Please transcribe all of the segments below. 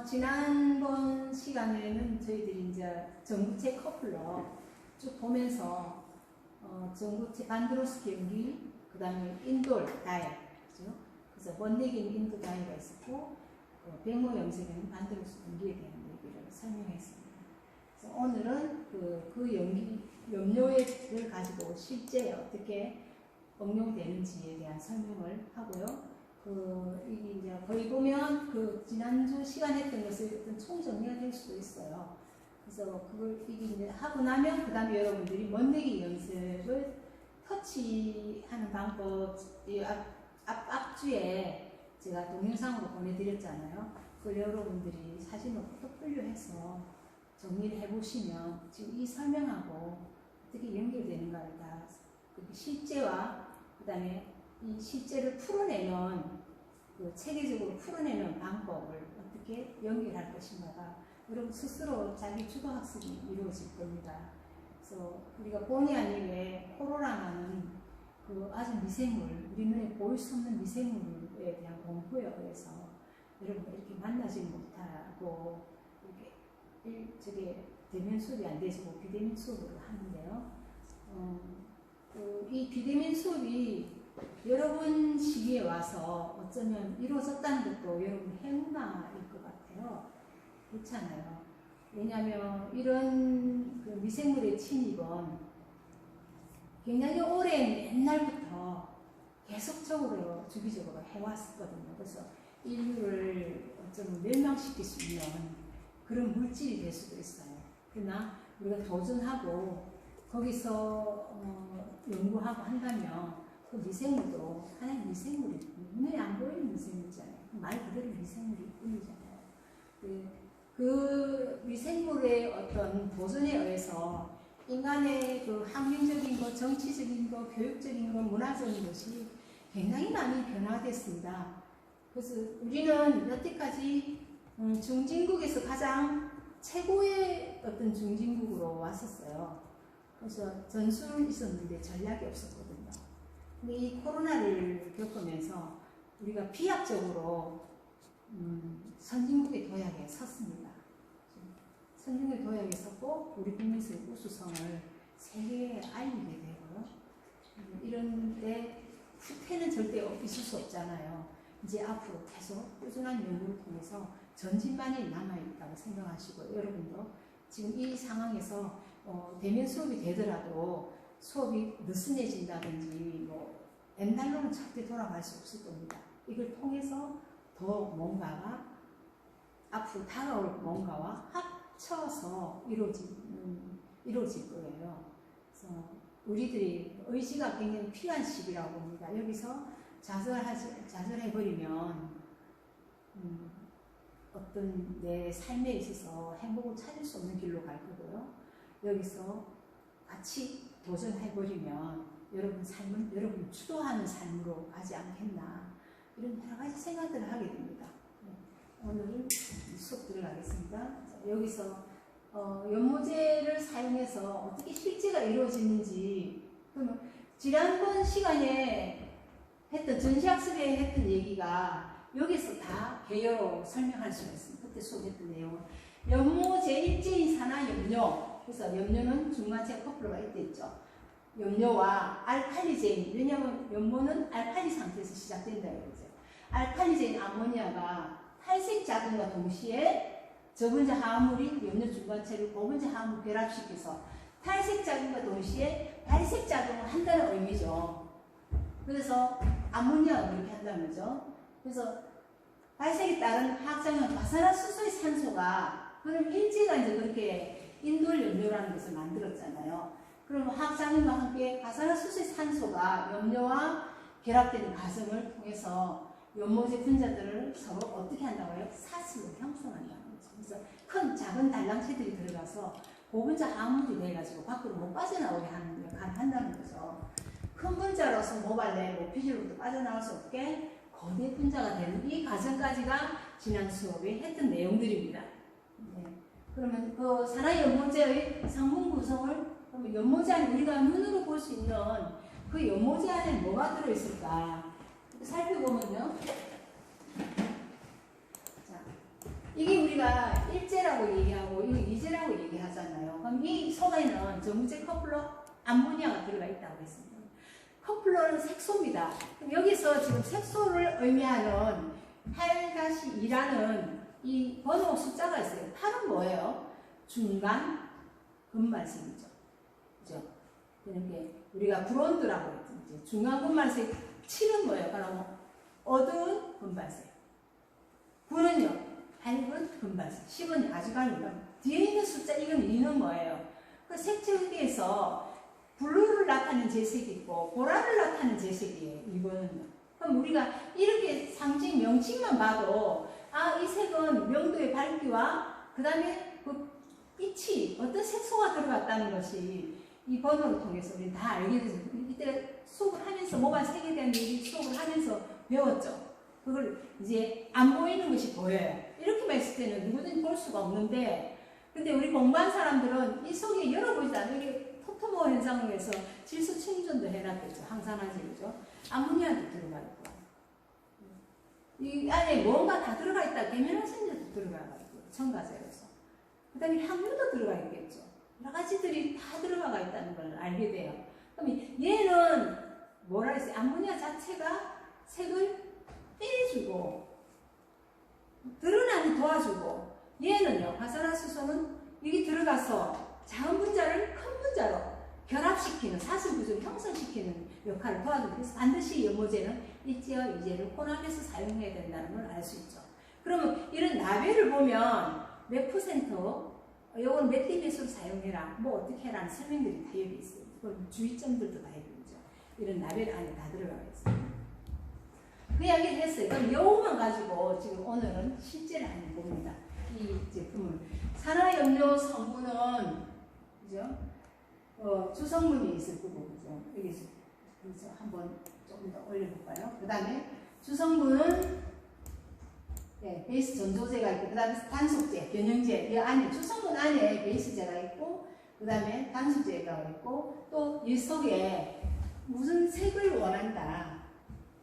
지난번 시간에는 저희들이 이제 전구체 커플러 쭉 보면서 전구체 안드로스키 연기, 그 다음에 인돌 다이, 그죠? 그래서 번데기는 인도 다이가 있었고, 백모 염색에는 안드로스 연기에 대한 얘기를 설명했습니다. 그래서 오늘은 그 연기, 염료를 가지고 실제 어떻게 응용되는지에 대한 설명을 하고요. 이게 이제 거의 보면 지난주 시간 했던 것을 어떤 총정리가 될 수도 있어요. 그래서 그걸 이게 이제 하고 나면 그 다음에 여러분들이 번데기 연습을 터치하는 방법, 이 앞주에 제가 동영상으로 보내드렸잖아요. 그걸 여러분들이 사진으로 포트폴리오해서 정리를 해보시면 지금 이 설명하고 어떻게 연결되는가를 다 실제와 그 다음에 이 실제를 풀어내는 체계적으로 풀어내는 방법을 어떻게 연결할 것인가가 여러분 스스로 자기 주도 학습이 이루어질 겁니다. 그래서 우리가 본의 아니게 코로나라는 아주 미생물, 우리 눈에 보일 수 없는 미생물에 대한 공포에 의해서 여러분과 이렇게 만나지 못하고 저게 대면 수업이 안 되시고 비대면 수업으로 하는데요. 이 비대면 수업이 여러분 시기에 와서 어쩌면 이루어졌다는 것도 여러분 행운일 것 같아요. 그렇잖아요. 왜냐하면 이런 미생물의 침입은 굉장히 오랜 옛날부터 계속적으로 주기적으로 해왔었거든요. 그래서 인류를 어쩌면 멸망시킬 수 있는 그런 물질이 될 수도 있어요. 그러나 우리가 도전하고 거기서 연구하고 한다면 그 미생물도 하나의 미생물이 눈에 안 보이는 미생물이잖아요. 말 그대로 미생물일 뿐이잖아요. 그 미생물의 어떤 도전에 의해서 인간의 환경적인 것, 정치적인 것, 교육적인 것, 문화적인 것이 굉장히 많이 변화됐습니다. 그래서 우리는 여태까지 중진국에서 가장 최고의 어떤 중진국으로 왔었어요. 그래서 전술이 있었는데 전략이 없었거든요. 근데 이 코로나를 겪으면서 우리가 비약적으로 선진국의 도약에 섰습니다. 선진국의 도약에 섰고 우리 국민의 우수성을 세계에 알리게 되고요. 이런데 후퇴는 절대 있을 수 없잖아요. 이제 앞으로 계속 꾸준한 연구를 통해서 전진만이 남아있다고 생각하시고 여러분도 지금 이 상황에서 대면 수업이 되더라도 수업이 느슨해진다든지 옛날로는 절대 돌아갈 수 없을 겁니다. 이걸 통해서 더 뭔가가 앞으로 다가올 뭔가와 합쳐서 이루어질 거예요. 그래서 우리들이 의지가 굉장히 필요한 시기라고 봅니다. 여기서 좌절해버리면 어떤 내 삶에 있어서 행복을 찾을 수 없는 길로 갈 거고요. 여기서 같이 도전해버리면 여러분 삶은 여러분 주도하는 삶으로 가지 않겠나 이런 여러 가지 생각들을 하게 됩니다. 오늘은 수업 들어가겠습니다. 자, 여기서 연모제를 사용해서 어떻게 실제가 이루어지는지 그러면 지난번 시간에 했던 전시학습에 했던 얘기가 여기서 다 개요로 설명할 수가 있습니다. 그때 수업했던 내용은 연모제 입제인 산화 염료, 그래서 염료는 중간체 커플러가 이때 있죠. 염료와 알칼리제인, 왜냐하면 염모는 알칼리 상태에서 시작된다 이거죠. 알칼리제인 아모니아가 탈색 자금과 동시에 저분자 화합물인 염료 중간체를 고분자 화합물 결합시켜서 탈색 자금과 동시에 발색 작용을 한다는 의미죠. 그래서 아모니아가 그렇게 한다는 거죠. 그래서 발색에 따른 화학작용, 과산화수소의 산소가 그럼 일제가 이제 그렇게 인돌 염료라는 것을 만들었잖아요. 그럼 화학작용과 함께 과산화수소의 산소가 염료와 결합되는 과정을 통해서 연모제 분자들을 서로 어떻게 한다고요? 사슬로 형성한다는 거죠. 그래서 큰 작은 단랑체들이 들어가서 고분자 화합물이 돼가지고 밖으로 못 빠져나오게 하는 역할을 한다는 거죠. 큰 분자로서 모발내, 모피질로부터 빠져나올 수 없게 거대 분자가 되는 이 과정까지가 지난 수업에 했던 내용들입니다. 네. 그러면 그 산화연모제의 성분 구성을 연모제 안에 우리가 눈으로 볼 수 있는 그 연모제 안에 뭐가 들어있을까 살펴보면요. 자, 이게 우리가 1제라고 얘기하고 이거 2제라고 얘기하잖아요. 그럼 이 속에는 저무제 커플러 암모니아가 들어가 있다고 했습니다. 커플러는 색소입니다. 그럼 여기서 지금 색소를 의미하는 8-2라는 이 번호 숫자가 있어요. 8은 뭐예요? 중간 금발색이죠. 그죠? 그러니까 우리가 브론드라고 했죠. 중간 금발색. 7은 뭐예요? 그럼 어두운 금발색. 9는요? 밝은 금발색. 10은 아주 밝은. 뒤에 있는 숫자, 이건 2는 뭐예요? 그 색채에서 블루를 나타내는 재색이 있고 보라를 나타내는 재색이에요. 이거는요. 그럼 우리가 이렇게 상징 명칭만 봐도 이 색은 명도의 밝기와 그 다음에 그 빛이 어떤 색소가 들어갔다는 것이 이 번호를 통해서 우리 다 알게 되죠. 이때 수업을 하면서 모발 색에 대한 얘기 수업을 하면서 배웠죠. 그걸 이제 안 보이는 것이 보여요. 이렇게만 있을 때는 누구든지 볼 수가 없는데, 근데 우리 공부한 사람들은 이 속에 열어보지 않으면 토토모 현상을 해서 질소 충전도 해놨겠죠. 항산화제, 그죠? 암모니아도 들어가 있고. 이 안에 뭔가 다 들어가 있다. 계면활성제도 들어가가지고, 첨가제로서. 그 다음에 향유도 들어가 있겠죠. 여러 가지들이 다 들어가 있다는 걸 알게 돼요. 그럼 얘는 뭐라 했어요? 암모니아 자체가 색을 떼주고, 드러나게 도와주고, 얘는요, 화산화수소는 여기 들어가서 작은 분자를 큰 분자로 결합시키는, 사슬구조를 형성시키는 역할을 도와주고, 그래서 반드시 연모제는 1제와 2제를 혼합해서 사용해야 된다는 걸 알 수 있죠. 그러면 이런 나벨을 보면 몇 %, 요건 몇 대 배수로 사용해라, 뭐 어떻게 해라는 설명들이 다 여기 있어요. 그럼 주의점들도 다 여기 있죠. 이런 나벨 안에 다 들어가 있어요. 그 이야기를 했어요. 그럼 요거만 가지고 지금 오늘은 실제를 한번 봅니다. 이 제품을. 산화염료 성분은, 그죠? 주성분이 있을 거고, 그죠? 여기서 그래서 한번 조금 더 올려볼까요? 그 다음에 주성분은 네, 베이스 전조제가 있고, 그 다음에 단속제, 변형제, 이 안에 주성분 안에 베이스제가 있고, 그 다음에 단속제가 있고, 또 이 속에 무슨 색을 원한다.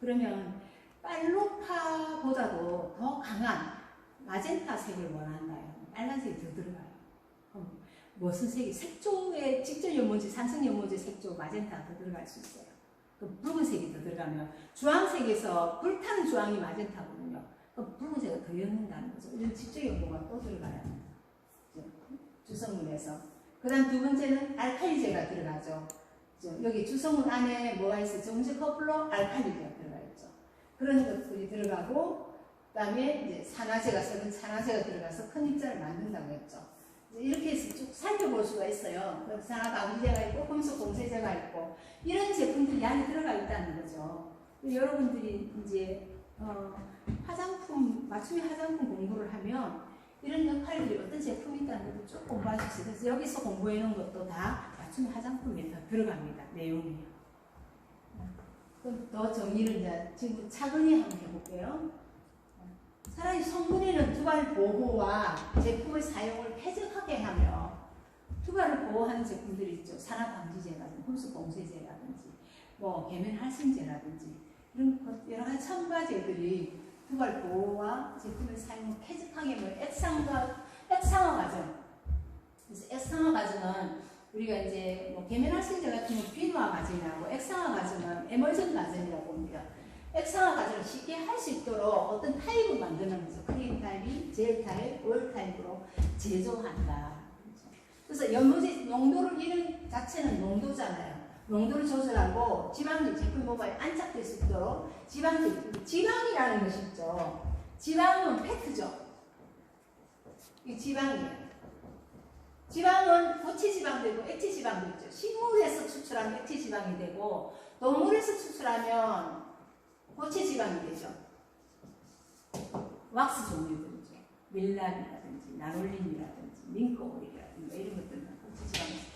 그러면 빨로파보다도 더 강한 마젠타 색을 원한다요. 빨간색이 더 들어가요. 그럼 무슨 색이? 색조에 직접 연모제, 산성 연모제 색조 마젠타가 더 들어갈 수 있어요. 그 붉은색이 더 들어가면 주황색에서 불타는 주황이 마젠타거든요. 그 붉은색을 더 엮는다는 거죠. 이런 직접 연모가 또 들어가요. 주성분에서. 그 다음 두 번째는 알칼리제가 들어가죠. 여기 주성분 안에 뭐가 있어요? 정제 커플러 알칼리제가 들어가 있죠. 그런 것들이 들어가고, 그 다음에 이제 산화제가, 썩은 산화제가 들어가서 큰 입자를 만든다고 했죠. 이렇게 해서 쭉 살펴볼 수가 있어요. 산화방지제가 있고, 금속 공세제가 있고, 이런 제품들이 안에 들어가 있다는 거죠. 여러분들이 이제, 화장품, 맞춤 화장품 공부를 하면 이런 역할들이 어떤 제품이 있다는 것도 쭉 공부할 수 있어요. 그래서 여기서 공부해 놓은 것도 다 맞춤 화장품에 다 들어갑니다. 내용이. 그럼 더 정리를 이제 지금 차근히 한번 해볼게요. 차라리 성분에는 투발 보호와 제품의 사용을 쾌적하게 하며 투발을 보호하는 제품들이 있죠. 산화방지제라든지 흡수봉쇄제라든지 뭐 계면활성제라든지 이런 여러 가지 첨가제들이 투발 보호와 제품의 사용을 쾌적하게 하며 액상화 과정. 그래서 액상화 과정은 우리가 이제 뭐 계면활성제 같은 경우 비누화 과정이라고, 액상화 과정은 에멀전 과정이라고 봅니다. 액상화 과정을 쉽게 할 수 있도록 어떤 타입을 만드는 거죠. 크림 타입이 젤 타입, 오일 타입으로 제조한다. 그래서 연모제 농도를, 이런 자체는 농도잖아요. 농도를 조절하고 지방이 제품 모발에 안착될 수 있도록 지방이라는 것이 있죠. 지방은 팩트죠. 이 지방이에요. 지방은 고체지방도 있고 액체지방도 있죠. 식물에서 추출하면 액체지방이 되고, 동물에서 추출하면 고체지방이 되죠. 왁스 종류들이죠. 밀란이라든지 나놀린이라든지 링크오일이라든지 이런 것들은 고체지방이죠.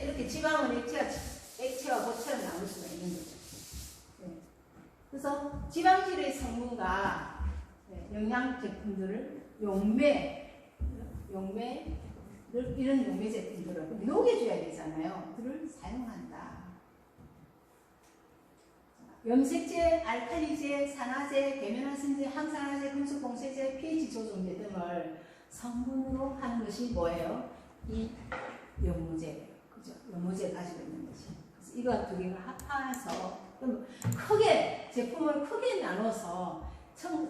이렇게 지방은 액체와 고체로 나눌 수가 있는 거죠. 네. 그래서 지방질의 성분과 영양 제품들을 이런 용매 제품들을 녹여줘야 되잖아요. 들을 사용한다. 염색제, 알칼리제, 산화제, 계면활성제, 항산화제, 탄소 봉쇄제, pH 조정제 등을 성분으로 하는 것이 뭐예요? 이 연모제예요. 그죠? 연모제 가지고 있는 것이. 그래서 이거 두 개가 합해서 크게 제품을 크게 나눠서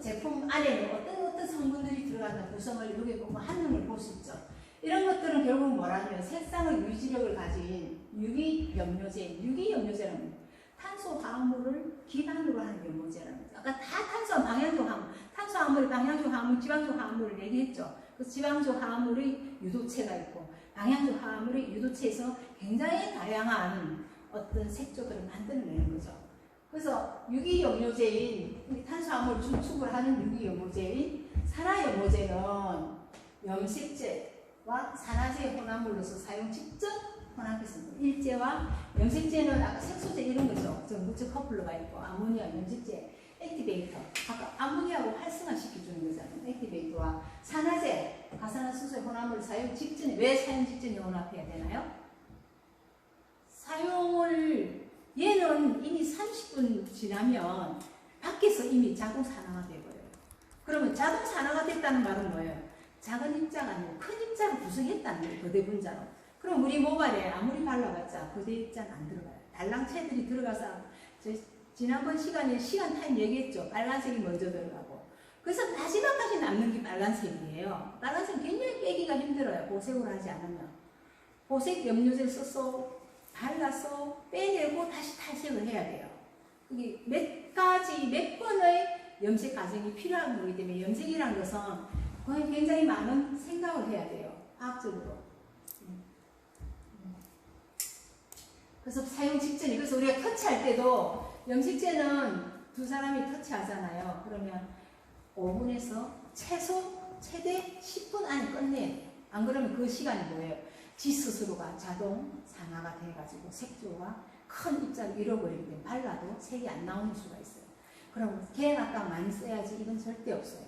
제품 안에는 어떤 성분들이 들어간다 구성을 여기 보면 한눈을 볼 수 있죠. 이런 것들은 결국 뭐라면 색상의 유지력을 가진 유기염료제는 탄소 화합물을 기반으로 하는 염료제라는 거죠. 아까 다 탄소 화합물이 방향조 화합물, 지방조 화합물을 얘기했죠. 그 지방조 화합물의 유도체가 있고 방향조 화합물의 유도체에서 굉장히 다양한 어떤 색조들을 만들어내는 거죠. 그래서 유기염료제인 탄수화물 중축을 하는 유기염료제인 산화염료제는 염색제와 산화제 혼합물로서 사용 직접 혼합했습니다. 일제와 염색제는 아까 색소제 이런 거죠. 전구체 커플러가 있고 아모니아 염색제, 액티베이터. 아까 아모니아로 활성화시켜주는 거잖아요. 액티베이터와 산화제, 가산화수소의 혼합물 사용 직전에 왜 사용 직전에 혼합해야 되나요? 얘는 이미 30분 지나면 밖에서 이미 자동 산화가 되고요. 그러면 자동 산화가 됐다는 말은 뭐예요? 작은 입자가 아니고 큰 입자로 구성했다는 거예요. 거대 분자로. 그럼 우리 모발에 아무리 발라봤자 거대 입자는 안 들어가요. 달랑체들이 들어가서 지난번 시간 타임 얘기했죠. 빨간색이 먼저 들어가고. 그래서 마지막까지 남는 게 빨간색이에요. 빨간색은 굉장히 빼기가 힘들어요. 보색으로 하지 않으면. 보색 염료제를 써서 발라서 빼내고 다시 탈색을 해야 돼요. 이게 몇 번의 염색 과정이 필요한 거기 때문에 염색이라는 것은 굉장히 많은 생각을 해야 돼요. 과학적으로. 그래서 사용 직전에, 그래서 우리가 터치할 때도 염색제는 두 사람이 터치하잖아요. 그러면 5분에서 최대 10분 안에 끝내야 돼요. 안 그러면 그 시간이 뭐예요? 지 스스로가 자동 산화가 돼가지고 색조가 큰 입자를 잃어버리기 때문에 발라도 색이 안 나오는 수가 있어요. 그럼 개나까 많이 써야지 이건 절대 없어요.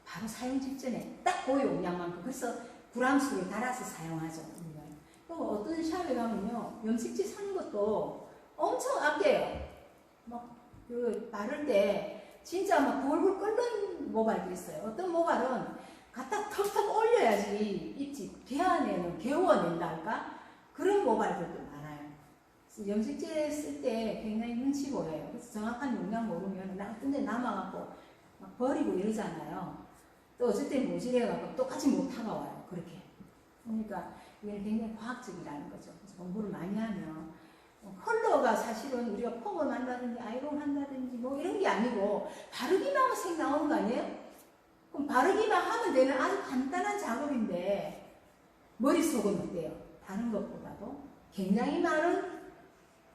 바로 사용 직전에 딱 그 용량만큼. 그래서 구람수를 달아서 사용하죠. 또 어떤 샵에 가면요 염색제 사는 것도 엄청 아껴요. 막 바를 때 진짜 막 볼볼 끓는 모발도 있어요. 어떤 모발은 갖다 턱턱 올려야지 입지 개워낸다 할까? 그런 모발들도 많아요. 그래서 염색제 쓸 때 굉장히 눈치 보여요. 그래서 정확한 용량 모르면 어떤 데 남아갖고 막 버리고 이러잖아요. 또 어쩔 때 모질해갖고 똑같이 못하가 와요. 그렇게. 그러니까 이게 굉장히 과학적이라는 거죠. 그래서 공부를 많이 하면 컬러가 사실은 우리가 펌을 한다든지 아이롱 한다든지 뭐 이런 게 아니고 바르기만 하면 색 나오는 거 아니에요? 그럼 바르기만 하면 되는 아주 간단한 작업인데 머릿속은 어때요? 다른 것보다도 굉장히 많은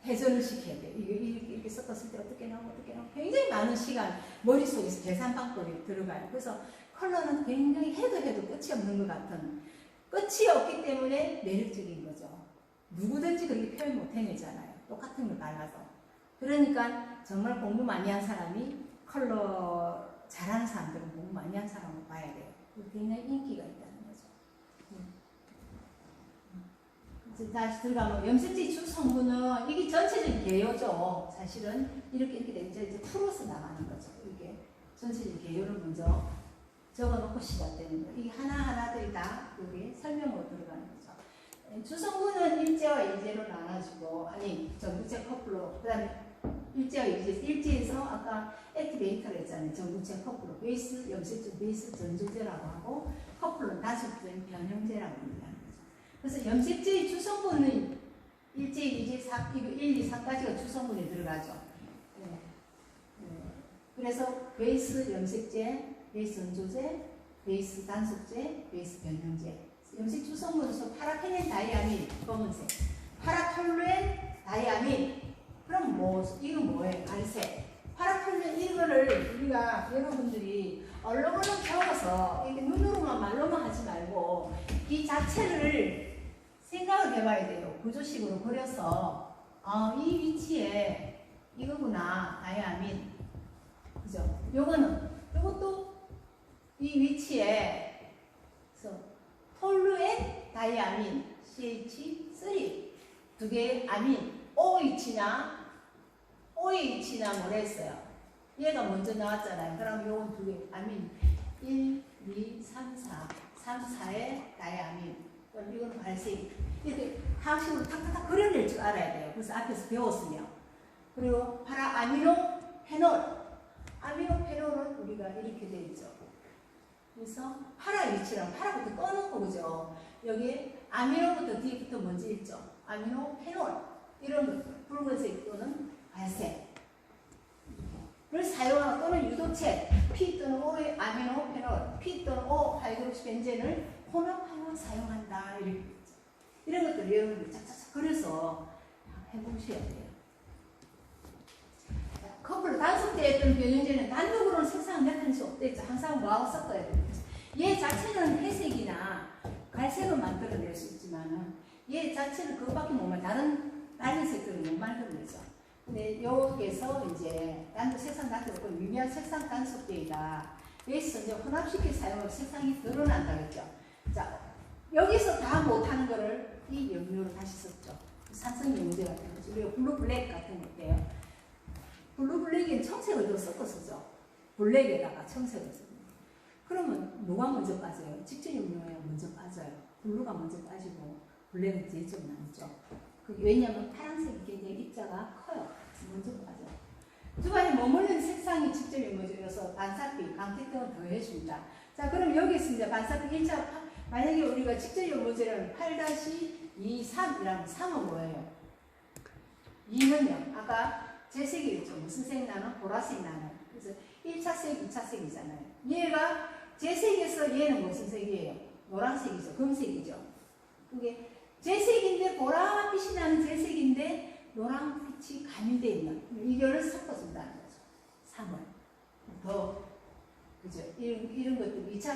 회전을 시켜야 돼요. 이렇게 섞었을 때 어떻게 나오고 굉장히 많은 시간 머릿속에서 계산 방법이 들어가요. 그래서 컬러는 굉장히 해도 끝이 없는 것 같은, 끝이 없기 때문에 매력적인 거죠. 누구든지 그렇게 표현 못 해내잖아요. 똑같은 걸 발라서. 그러니까 정말 공부 많이 한 사람이 컬러 잘하는 사람들은 공부 많이 한 사람을 봐야 돼요. 굉장히 인기가 있다는 거죠. 다시 들어가면 염색제 주 성분은 이게 전체적인 개요죠. 사실은 이렇게 되면 이제 풀어서 나가는 거죠. 이게 전체적인 개요를 먼저 적어놓고 시작되는 거예요. 이게 하나하나들이 다 여기 설명으로 들어가는 거죠. 주성분은 일제와 일제로 나눠지고, 전구체 커플로, 그 다음에 일제와 일제에서 아까 액티베이터를 했잖아요. 전구체 커플로, 베이스, 염색제 베이스 전조제라고 하고, 커플로는 다수적인 변형제라고 얘기하는 거죠. 그래서 염색제의 주성분은 일제, 이제 1, 2, 3까지가 주성분에 들어가죠. 그래서 베이스 염색제, 베이스 전조제, 베이스 단속제, 베이스 변형제. 염색 주성분으로서 파라페넨 다이아민, 검은색. 파라톨루엔 다이아민. 그럼 이건 뭐예요? 갈색. 파라톨루엔 이거를 우리가 여러분들이 얼렁얼렁 적어서 이렇게 눈으로만 말로만 하지 말고 이 자체를 생각을 해봐야 돼요. 구조식으로 그려서 이 위치에 이거구나, 다이아민. 그죠? 요것도 이 위치에 톨루엔 다이아민 CH3 두 개의 아민 OH나 뭐라 했어요? 얘가 먼저 나왔잖아요. 그럼 요건 두 개 아민 2, 3, 4. 3, 4의 다이아민. 그럼 이거는 발색. 이렇게 화학식으로 탁탁탁 그려낼 줄 알아야 돼요. 그래서 앞에서 배웠으면. 그리고 파라 아미노 페놀. 아미노 페놀은 우리가 이렇게 되어 있죠. 그래서 파라 위치랑 파라부터 꺼놓고 그죠. 여기 아미노부터 뒤부터 먼저 있죠. 아미노 페놀. 이런 것, 붉은색 또는 갈색. 를 사용하거나 또는 유도체 P 또는 O의 아미노 페놀, P 또는 O 하이드록시 벤젠을 혼합하여 사용한다. 이렇게 있죠. 이런 것들 여러분들 착착착 그려서 해보셔야 돼요. 커플로 단속되었던 변형제는 단독으로는 색상을 나타낼 수 없겠죠. 항상 뭐하고 섞어야 되겠죠. 얘 자체는 회색이나 갈색을 만들어낼 수 있지만 얘 자체는 그것밖에 못 다른 색들은 못 만들어내죠. 근데 여기에서 이제 단독 색상 단독 미묘한 색상 단속제이다. 여기서 이제 혼합시켜 사용하면 색상이 드러난다겠죠. 자, 여기서 다 못하는 거를 이 염료로 다시 썼죠. 산성 염제 같은 거죠. 그리고 블루 블랙 같은 거 어때요? 블루 블랙엔 청색을 더 섞어 쓰죠. 블랙에다가 청색을 씁니다. 그러면 누가 먼저 빠져요? 직전 염료가 먼저 빠져요. 블루가 먼저 빠지고 블랙은 뒤에 좀 남죠. 왜냐하면 파란색이 굉장히 입자가 커요. 먼저 빠져요. 주반에 머무르는 색상이 직접 염료여서 반사비, 강태 등을 더해줍니다. 자, 그럼 여기서 이제 반사비 1차, 만약에 우리가 직접 염료제를 8-2,3이라면 3은 뭐예요? 2는요, 아까 제 색이었죠. 무슨 색 나는? 보라색 나는. 그래서 1차 색, 2차 색이잖아요. 얘가 제 색에서 얘는 무슨 색이에요? 노란색이죠. 금색이죠. 그게 제 색인데 보랏빛이 나는 제 색인데 노란빛이 가미되어 있는 이거를 섞어준다는 거죠. 3을. 더, 그죠? 이런 것들 2차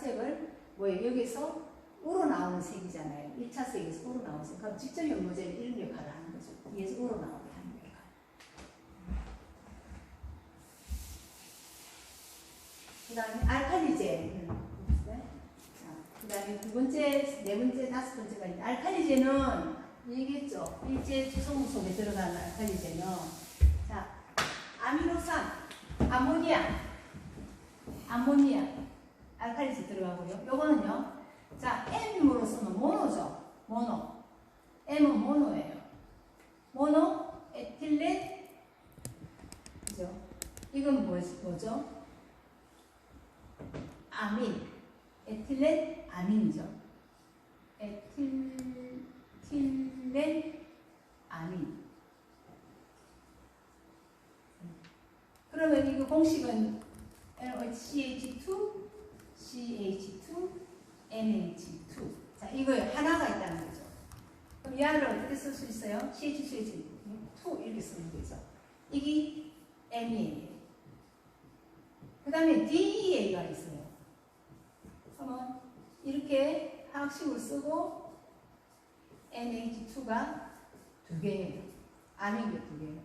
색을 뭐예요? 여기서 우러나오는 색이잖아요. 1차 색에서 우러나오는 색. 그럼 직접 연모제는 이런 역할을 하는 거죠. 위에서 우러나오게 하는 역할. 그 다음에 알칼리제. 그 다음에 두 번째, 네 번째, 다섯 번째가 있는데, 알칼리제는 얘기했죠. 일제 주성 속에 들어가는 알칼리제는. 자, 아미노산, 아모니아, 알칼리제 들어가고요. 요거는요, 자, M으로 쓰면 모노죠. 모노. M은 모노예요. 모노, 에틸렌, 그죠? 이건 뭐죠? 아민. 에틸렌 아민이죠. 에틸렌 아민. 그러면 이거 공식은 CH2, NH2. 자, 이거 하나가 있다는 거죠. 그럼 이 안을 어떻게 쓸 수 있어요? CH2 이렇게 쓰면 되죠. 이게 M이에요. 그 다음에 DEA가 있어요. 그러면 이렇게 화학식으로 쓰고 NH2가 2개예요. 아민이 2개예요.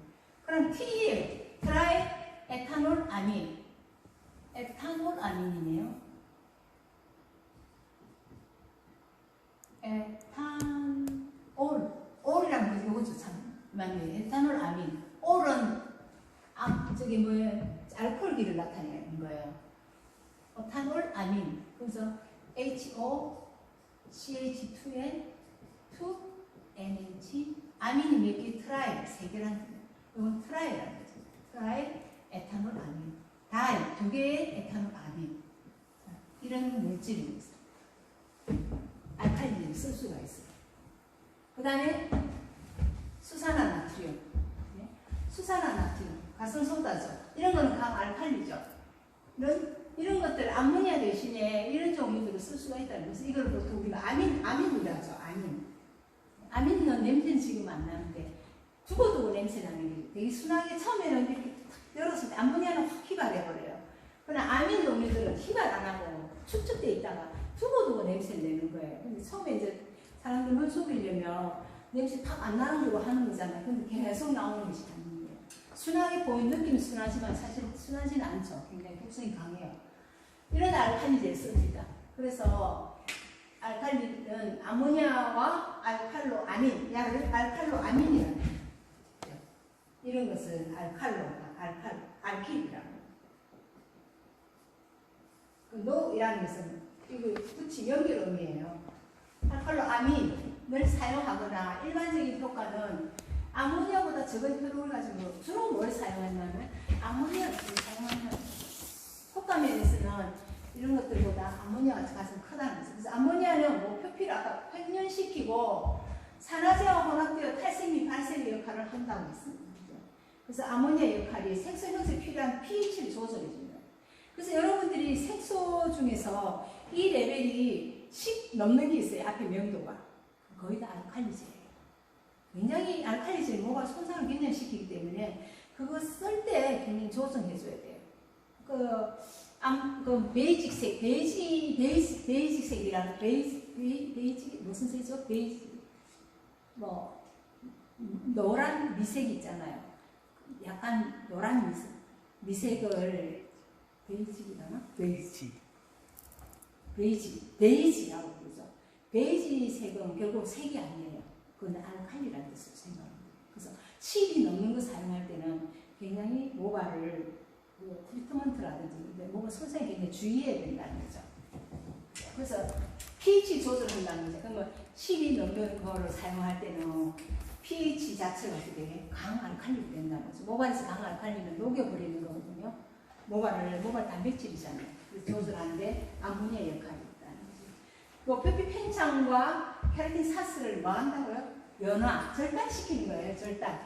그럼 T예요. 트라이 에탄올 아민. 에탄올 아민이네요. 올이란 거 이거죠. 참 맞네요. 에탄올 아민. 올은 저기 뭐예요? 알코올기를 나타내는 거예요. 에탄올 아민. 그래서 HO, CH2N, 2NH, 아민이 몇 개? 트라이, 3개라는 거예요. 이건 트라이라는 거죠. 트라이, 에탄올 아민. 다이, 2개의 에탄올 아민. 이런 물질이 있어요. 알칼리를 쓸 수가 있어요. 그 다음에 수산화나트륨. 네? 수산화나트륨, 가스소다죠. 이런 거는 강알칼리죠. 이런 것들 암모니아 대신에 이런 종류들을 쓸 수가 있다는 것은 이걸 보통 우리가 아민이라고 하죠. 아민은 냄새는 지금 안 나는데 두고두고 냄새 나는 게 되게 순하게 처음에는 이렇게 탁 열었을 때 암모니아는 확 휘발해버려요. 그러나 아민 종류들은 휘발 안 하고 축적돼 있다가 두고두고 냄새를 내는 거예요. 근데 처음에 이제 사람들 물 속이려면 냄새 탁 안 나는 걸로 하는 거잖아요. 근데 계속 나오는 것이 아니에요. 순하게 보이는 느낌은 순하지만 사실 순하지는 않죠. 굉장히 독성이 강해요. 이런 알칼리제를 씁니다. 그래서 알칼리는 아모니아와 알칼로아민, 야를 알칼로아민이라는 거예요. 이런 것은 알킬이라고. 그 노이라는 것은 이거 붙이 연결 음이에요. 알칼로 아민을 사용하거나 일반적인 효과는 아모니아보다 적은 효력을 가지고 주로 뭘 사용하냐면 아모니아를 사용하는 효과면에서는 이런 것들보다 아모니아가 가장 크다는 거죠. 그래서 아모니아는 뭐 표피를 아까 횡륜시키고 산화제와 혼합되어 탈색 및 발색의 역할을 한다고 했습니다. 그래서 아모니아 역할이 색소 형성에 필요한 pH를 조절해줍니다. 그래서 여러분들이 색소 중에서 이 레벨이 10 넘는 게 있어요. 앞에 명도가. 거의 다 알칼리제예요. 굉장히 알칼리제는 뭐가 손상을 굉장히 시키기 때문에 그거 쓸 때 굉장히 조정해줘야 돼요. 그 베이직색, 베이직색이라는 베이직 무슨 색이죠? 베이직 뭐 노란 미색 있잖아요. 약간 노란 미색을 베이직이라나? 베이지라고 그러죠. 베이지 색은 결국 색이 아니에요. 그건 알칼리라는 뜻으로 생각합니다. 그래서 10이 넘는 거 사용할 때는 굉장히 모발을 트리트먼트라든지 모발 손상에 굉장히 주의해야 된다는 거죠. 그래서 pH 조절한다는 거죠. 그러면 10이 넘는 거를 사용할 때는 pH 자체가 되게 강알칼리가 된다는 거죠. 모발에서 강알칼리는 녹여버리는 거거든요. 모발 단백질이잖아요. 그래서 조절하는데 아모니아 역할이 있다는 거죠. 뭐 표피 팽창과 케라틴 사스를 뭐 한다고요? 연화, 절단시키는 거예요. 절단.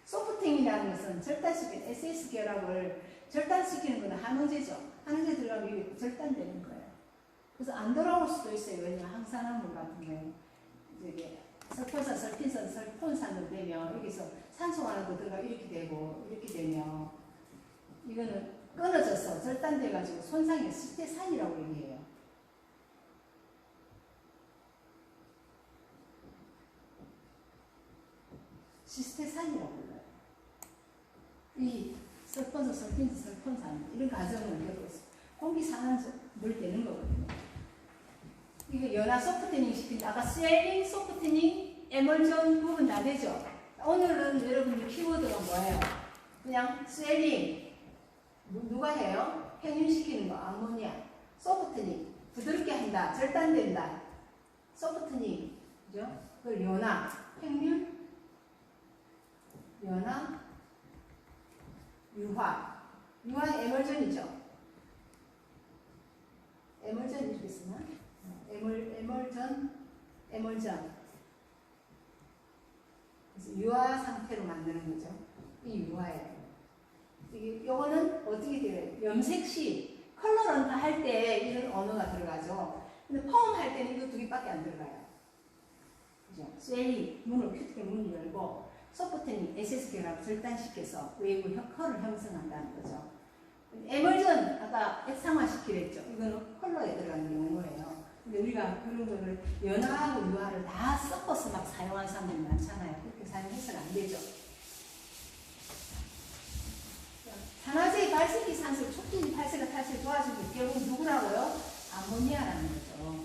소프팅이라는 것은 절단시키는 SS 결합을 절단시키는 것은 한화제죠. 한화제 들어가면 이게 절단되는 거예요. 그래서 안 돌아올 수도 있어요. 왜냐면 항산화물 같은 경우 이게 설폰산, 설핀산, 설폰산으로 되면 여기서 산소가 하나 더 들어가 이렇게 되고 이렇게 되면 이거는 끊어져서 절단돼가지고 손상이 시스테산이라고 얘기해요. 시스테산이라고 불러요. 이 설폰산, 설핀산, 설폰산 이런 과정을 겪고 공기산화물 되는 거거든요. 이게 연화 소프트닝 시키는 아까 스웰링, 소프트닝, 에멀전 부분 다 되죠. 오늘은 여러분들 키워드가 뭐예요? 그냥 스웰링 누가 해요? 횡륜시키는 거 아모니아. 소프트닝 부드럽게 한다, 절단된다. 소프트닝 그죠? 그걸 연화, 횡륜, 연화, 유화. 유화는 에멀전이죠. 에멀전 이렇게 쓰나? 에멀전. 그래서 유화 상태로 만드는 거죠. 이 유화예요. 요거는 어떻게 돼요? 염색시, 컬러런트 할 때 이런 언어가 들어가죠. 근데 펌 할 때는 이거 두 개밖에 안 들어가요. 그죠? 스웰링, 큐티클 문을 열고, 소프트닝, SS 결합 절단시켜서 웨이브 컬을 형성한다는 거죠. 에멀전, 아까 액상화시키랬죠. 이거는 컬러에 들어가는 용어예요. 근데 우리가 그런 거를 연화하고 유화를 다 섞어서 막 사용하는 사람들이 많잖아요. 그렇게 사용해서는 안 되죠. 산화제의 발색이 산소, 촉진 발색과 탈색을 도와주는 게 결국 누구라고요? 아모니아라는 거죠.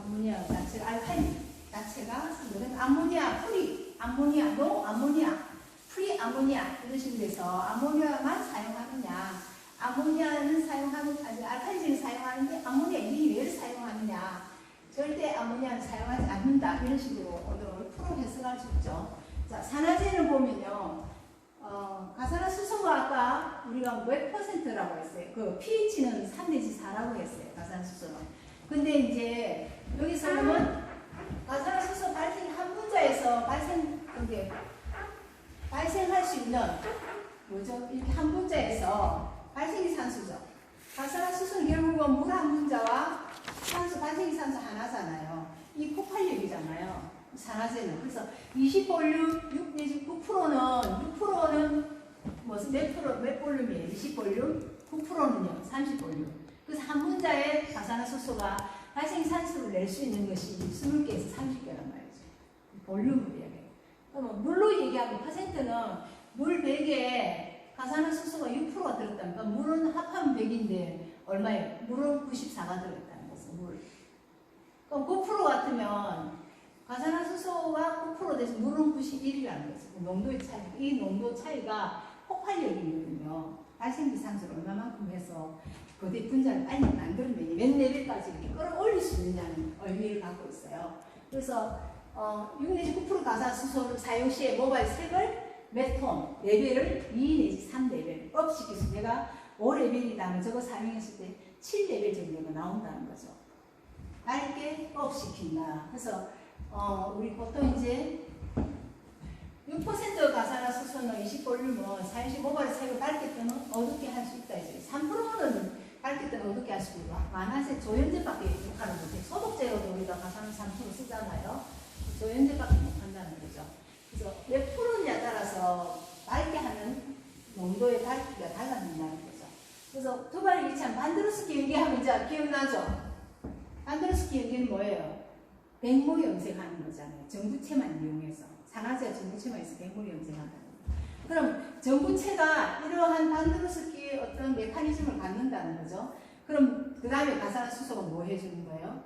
아모니아 자체가, 알칼리 자체가 아모니아, 프리, 아모니아, 노 아모니아, 프리 아모니아 이런 식으로 돼서 아모니아만 사용하느냐, 아모니아는 사용하는, 아니 알칼리제는 사용하는데 아모니아 이외를 사용하느냐, 절대 아모니아는 사용하지 않는다 이런 식으로 오늘 프로 해석할 수 있죠. 자, 산화제는 보면요. 가산화수소가 아까 우리가 몇 %라고 했어요? 그 pH는 3 내지 4라고 했어요. 가산화수소는. 근데 이제 여기서 보면 가산화수소 발생이 한 분자에서 발생할 수 있는 뭐죠? 이렇게 한 분자에서 발생이 산소죠. 가산화수소는 결국은 물 한 분자와 산소, 발생이 산소 하나잖아요. 이 폭발력이잖아요. 산화제는. 그래서 20볼륨, 6 내지 9%는 무슨 몇 볼륨이에요? 20볼륨? 9%는요? 30볼륨. 그래서 한 분자의 가산화수소가 발생산소를 낼 수 있는 것이 20개에서 30개란 말이죠. 볼륨을 얘기해요. 그러면 물로 얘기하면 퍼센트는 물 100에 가산화수소가 6%가 들었다는 거니까 물은 합하면 100인데 얼마예요? 물은 94가 들었다는 거죠. 물. 그럼 9% 같으면 가산화수소가 9% 돼서 물은 91이라는 거죠. 농도의 차이. 이 농도 차이가 폭발력이거든요. 발생기산소를 얼마만큼 해서 거대 분자를 빨리 만들어내니 몇 레벨까지 이렇게 끌어올릴 수 있느냐는 의미를 갖고 있어요. 그래서 6 내지 9% 가산수소를 사용 시에 모바일 색을 몇 톤, 레벨을 2 내지 3레벨 업 시켜서 내가 5레벨이라면 저거 사용했을 때 7레벨 정도가 나온다는 거죠. 밝게 업 시킨다. 그래서 우리 보통 이제 6% 가산화수소는 20볼륨은 사용시 모바일 색을 밝게 또는 어둡게 할 수 있다. 이제 3%는 밝게 또는 어둡게 할 수 있고 완화색 조연제밖에 못하는 거죠. 소독제로도 우리가 가산화 3% 쓰잖아요. 조연제밖에 못한다는 거죠. 그래서 몇 프로냐에 따라서 밝게 하는 농도의 밝기가 달라진다는 거죠. 그래서 두발 이참 반드로스키 연기하면 이제 기억나죠? 반드로스키 연기는 뭐예요? 백모 염색하는 거잖아요. 전구체만 이용해서. 산화제가 전구체만 있어 백모 염색한다는 거예요. 그럼 전구체가 이러한 반드로스키의 어떤 메커니즘을 갖는다는 거죠. 그럼 그 다음에 가산화수소가 뭐 해주는 거예요?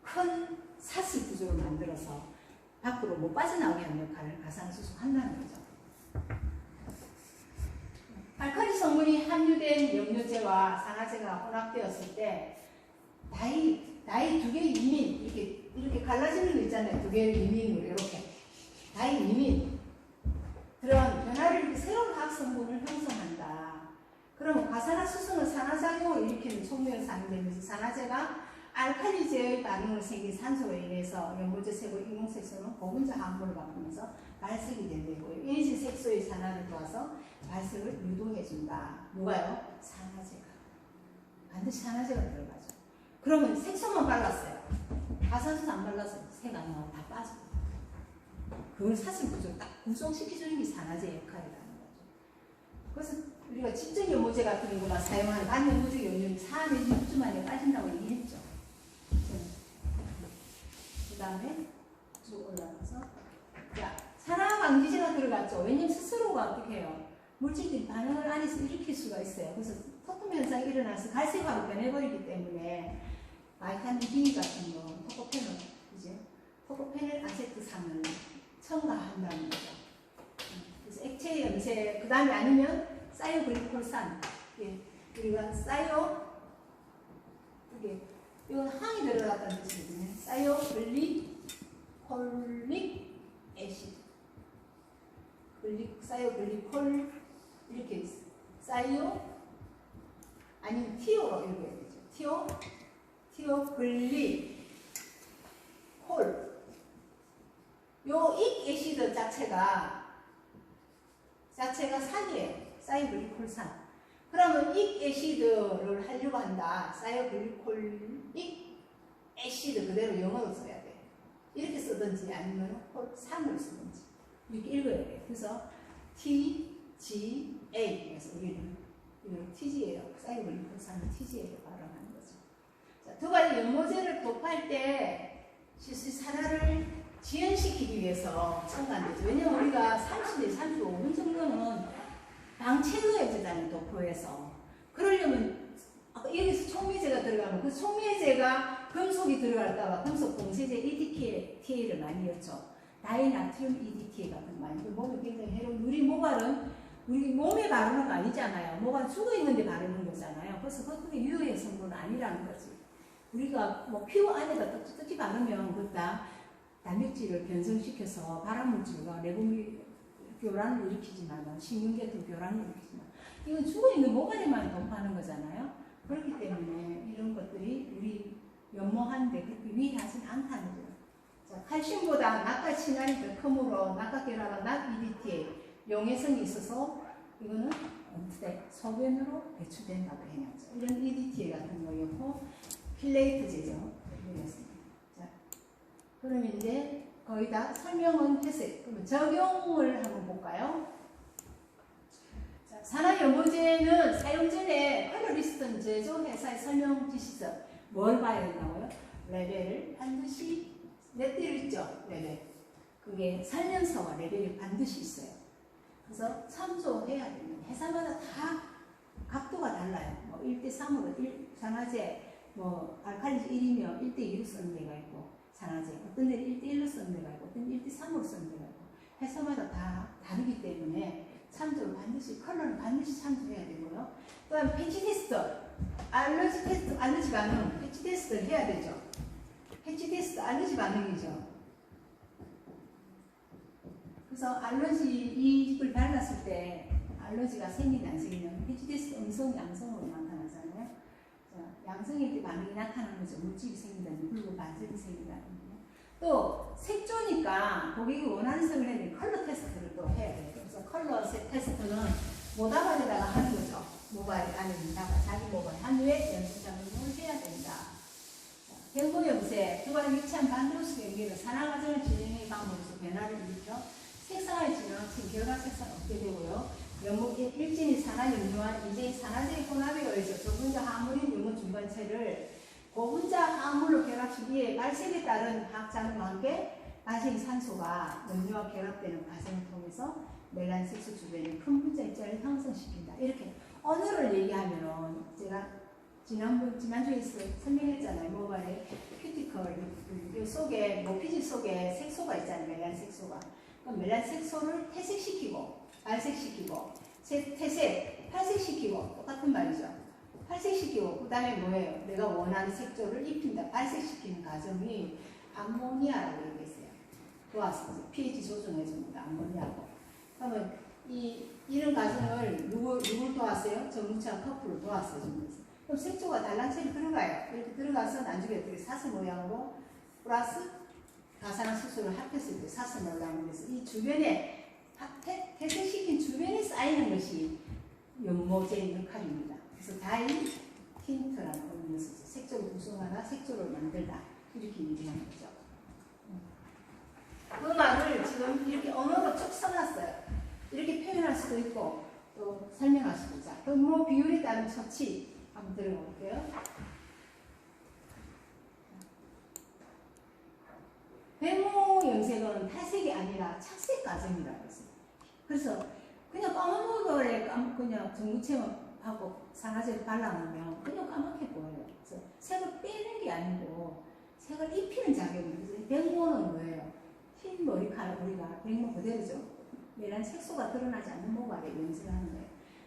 큰 사슬 구조를 만들어서 밖으로 못 빠져나오게 하는 역할을 가산화수소가 한다는 거죠. 알칼리 성분이 함유된 염료제와 산화제가 혼합되었을 때 다이 두 개의 이민 이렇게 갈라지는 거 있잖아요. 두 개의 이민으로 이렇게 다이 이민 그런 변화를 이렇게 새로운 화학 성분을 형성한다. 그러면 가산화수소는 산화작용을 일으키는 속면을 사용되면서 산화제가 알칼리제의 반응을 생긴 산소로 인해서 연고제 색소, 인공색소는 고분자 항물을 바꾸면서 발색이 된다고요. 인지 색소의 산화를 도와서 발색을 유도해준다. 누가요? 산화제가. 반드시 산화제가 들어가죠. 그러면 색소만 발랐어요. 가산수소 안 발라서 색 안 나오고 다 빠져. 그걸 사슬 구조 딱 구성시켜주는 게 산화제 역할이라는 거죠. 그래서 우리가 집적 연모제 같은 거만 사용하는 반연모제 연료는 4 내지 6주 만에 빠진다고 얘기했죠. 그 다음에 쭉 올라가서 자, 산화 방지제가 들어갔죠. 왜냐면 스스로가 어떻게 해요? 물질들이 반응을 안에서 일으킬 수가 있어요. 그래서 토톰 현상이 일어나서 갈색화로 변해버리기 때문에 바이타민 D 같은 거, 토코페놀 아세트산을 첨가한다는 거죠. 그래서 액체 염색, 그 다음에 아니면 사이오글리콜산, 우리가 이건 항이 들어갔다는 뜻이거든요. 사이오글리콜릭 애시드, 사이오글리콜 이렇게 있어요. 아니면 티오로 이렇게 해야 되죠. 티오글리콜. 요 익 애시드 자체가 산이에요. 사이오글리콜산. 그러면 익 애시드를 하려고 한다. 사이오글리콜릭 애시드 그대로 영어로 써야 돼. 이렇게 쓰든지 아니면 산을 쓰든지 이렇게 읽어야 돼. 그래서 TGA 그래서 우리는 TGA라고 사이오글리콜산을 TGA로 발음하는 거죠. 자, 두 가지 연모제를 도포할 때 산화를 지연시키기 위해서 첨가한 거죠. 왜냐면 우리가 30일, 35분 정도는 방치해야 되잖아요, 도포해서. 그러려면, 아까 여기서 촉매제가 들어가면 그 촉매제가 금속이 들어갈까봐 금속 봉쇄제 EDTA를 많이 였죠. 다이나트륨 EDTA 같은 거 많이. 몸에 굉장히 해로운. 우리 모발은 우리 몸에 바르는 거 아니잖아요. 모발 죽어 있는데 바르는 거잖아요. 그래서 그게 유효의 성분은 아니라는 거지. 우리가 뭐 피부 안에다 떳떳이 바르면 그다 단백질을 변성시켜서 발암물질과 내분비 교란을 일으키지만 신경계통 교란을 일으키지만 이건 죽어있는 모발에만 동파하는 거잖아요. 그렇기 때문에 이런 것들이 우리 연모하는데 그렇게 위하진 않다는 거예요. 자, 칼슘보다 낙과 친환이 더 크므로 낙과결합과 낙 EDTA 용해성이 있어서 이거는 소변으로 배출된다고 해놨죠. 이런 EDTA 같은 거였고 필레이트제죠. 자, 그러면 이제 거의 다 설명은 했어요. 그러면 적용을 한번 볼까요? 자, 산화연모제는 사용 전에 컬러리스턴 제조회사의 설명 지시서 뭘 봐야 된다고요? 레벨을 반드시 몇 대로 있죠? 레벨. 그게 설명서와 레벨이 반드시 있어요. 그래서 참조해야 됩니다. 회사마다 다 각도가 달라요. 뭐 1대3으로 산화제 뭐 알칼리제 1이면 1대2로 쓰는 데가 있고 산화제 어떤 데는 1대1로 쓰는 데가 있고 어떤 데는 1대3으로 쓰는 데가 있고 회사마다 다 다르기 때문에 참조를 반드시 컬러는 반드시 참조해야 되고요. 또 다음 패치 테스트 알러지 테스트, 알러지 반응, 패치 테스트를 해야 되죠. 패치 테스트, 알러지 반응이죠. 그래서 알러지 이걸 발랐을 때 알러지가 생기냐 안 생기냐 패치 테스트 음성, 양성으로 나타나잖아요. 양성일 때 반응이 나타나는 거죠. 물질이 생긴다는 그리고 반전이 생긴다는 거예요. 또 색조니까 고객이 원하는 색을 해야 돼. 컬러 테스트를 또 해야 돼요. 그래서 컬러 테스트는 모바일에다가 하는 거죠. 모바일 안에다가 자기 모바일 한 후에 연습 작업을 해야 된다. 경고 염색, 두발 위치한 반드로스 경계는 산화 과정을 진행의 방법으로서 변화를 일으켜 색상을 진행하면 결과 색상은 없게 되고요. 연목 일진이 산화 염료와 이제 산화제의 혼합에 의해서 저분자 화물인 염료 중간체를 고분자 화물로 결합 시기에 발색에 따른 화학작용과 함께 발생 산소가 염료와 결합되는 과정을 통해서 멜란 색소 주변에 큰 분자 입자를 형성시킨다. 이렇게 언어를 얘기하면 제가 지난주에 설명했잖아요. 모발에 큐티클 이 속에 모피지 속에 색소가 있잖아요. 멜란 색소가. 그럼 멜란 색소를 퇴색시키고 발색시키고 퇴색, 발색시키고 똑같은 말이죠. 발색시키고 그 다음에 뭐예요? 내가 원하는 색조를 입힌다. 발색시키는 과정이 암모니아라고 얘기했어요. 도와서 pH 조정해줍니다. 암모니아고. 그러면 이런 과정을 누굴 도왔어요? 전구체와 커플을 도왔어요. 그럼 색조가 단란체로 들어가요. 이렇게 들어가서 나중에 어떻게 사슬 모양으로 플러스 가산화수소를 합했을 때 사슬 모양으로 해서 이 주변에 퇴색시킨 주변에 쌓이는 것이 연모제의 역할입니다. 그래서 다이 틴트라는 의미를 써서 색조를 구성하다, 색조를 만들다 이렇게 얘기하는 거죠. 그 말을 지금 이렇게 언어로 쭉 써놨어요. 이렇게 표현할 수도 있고 또 설명할 수도 있죠. 분모 비율에 따른 처치 한번 들어볼게요. 배모 염색은 탈색이 아니라 착색 과정이라고 했어요. 그래서 그냥 까만 모발에 그냥 전구체하고 산화제를 발라놓으면 그냥 까맣게 보여요. 그래서 색을 빼는 게 아니고 색을 입히는 작용이에요. 그래서 백모는 뭐예요? 흰 머리카락 우리가 백모 그대로죠. 멜란 색소가 드러나지 않는 모발에 염색하는 거예요.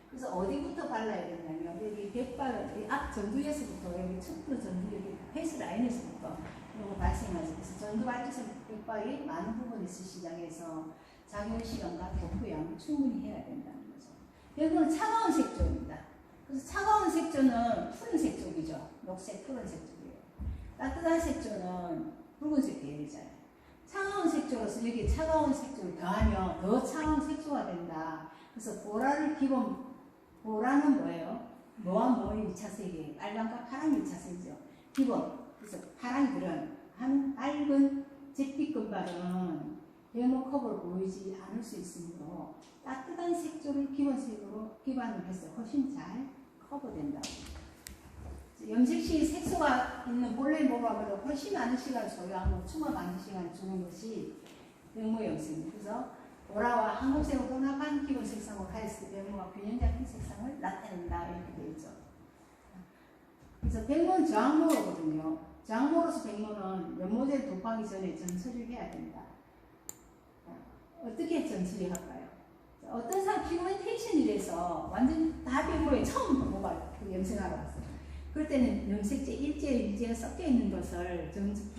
그래서 어디부터 발라야 되냐면 여기 백발 앞 전두에서부터 여기 척추 전두 여기 페이스 라인에서부터 이런 거 발생하죠. 그래서 전두 발전선 백발이 많은 부분에서 시작해서 작용 시간과 도포양 충분히 해야 된다는 거죠. 이건 차가운 색조입니다. 그래서 차가운 색조는 푸른색 쪽이죠. 녹색 푸른색 쪽이에요. 따뜻한 색조는 붉은색 계열이잖아요. 차가운 색조로서 여기 차가운 색조를 더하면 더 차가운 색조가 된다. 그래서 보라를 보라는 뭐예요? 뭐와 뭐의 2차색이에요. 빨간과 파란이 2차색이죠. 기본. 그래서 파란들은 한 밝은 잿빛 금발은 배모 컵을 보이지 않을 수 있으므로 따뜻한 색조를 기본색으로 기반을 해서 훨씬 잘 커버된다고. 염색 시 색소가 있는 본래 모발보다 훨씬 많은 시간을 소요하고 추가 많은 시간을 주는 것이 배모 염색입니다. 그래서 보라와 한국색을 혼합한 기본 색상으로 하였을 때 배모가 균형 잡힌 색상을 나타낸다 이렇게 되어 있죠. 그래서 백모는 저항모로거든요. 저항모로서 백모는 연모제를 도포하기 전에 전처리를 해야 된다. 어떻게 전처리 할까요? 어떤 사람 피그멘테이션이라서 완전 다 백모에 처음 모발 염색하러 왔어요. 그럴 때는 염색제 1제, 2제가 섞여 있는 것을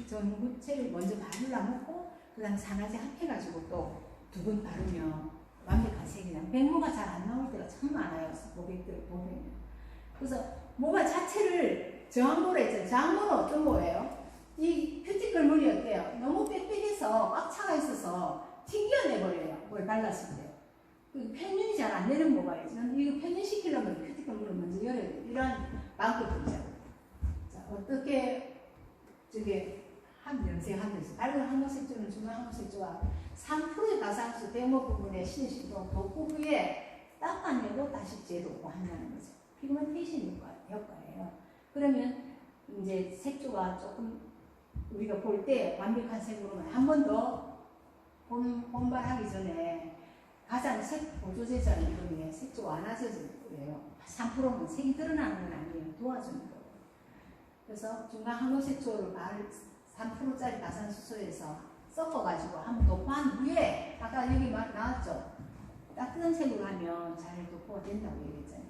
전구체를 먼저 바르려놓고 그 다음 산화제 합해가지고 또 두 번 바르면 완벽한 색이 나요. 백모가 잘 안 나올 때가 참 많아요. 고객들 보면. 그래서 모발 자체를 저항모로 했잖아요. 저항모는 어떤 거예요? 이 큐티클 물이 어때요? 너무 빽빽해서 꽉 차가 있어서 튕겨내버려요. 뭘 발랐을 때. 편윤이 잘 안 되는 모발이죠. 이거 편윤시키려면 큐티클 물을 먼저 열어야 돼요. 이런 방법이죠. 자, 어떻게 염색하면서 밝은 항목색조는 중간 항목색조와 3%의 가산수 배모 부분에 신시도 도포 후에 닦아내고 다시 재도포 한다는 거죠. 피그멘테이션 효과예요. 그러면 이제 색조가 조금 우리가 볼 때 완벽한 색으로는 한 번 더 본발하기 전에 가장 색 보조제자는 이름에 색조 완화제죠. 3%는 색이 드러나는 건 아니에요. 도와주는 거예요. 그래서 중간 항목색조를 3%짜리 가산수소에서 섞어가지고 한번 도포한 후에 아까 여기 나왔죠. 따뜻한 색으로 하면 잘 도포가 된다고 얘기했잖아요.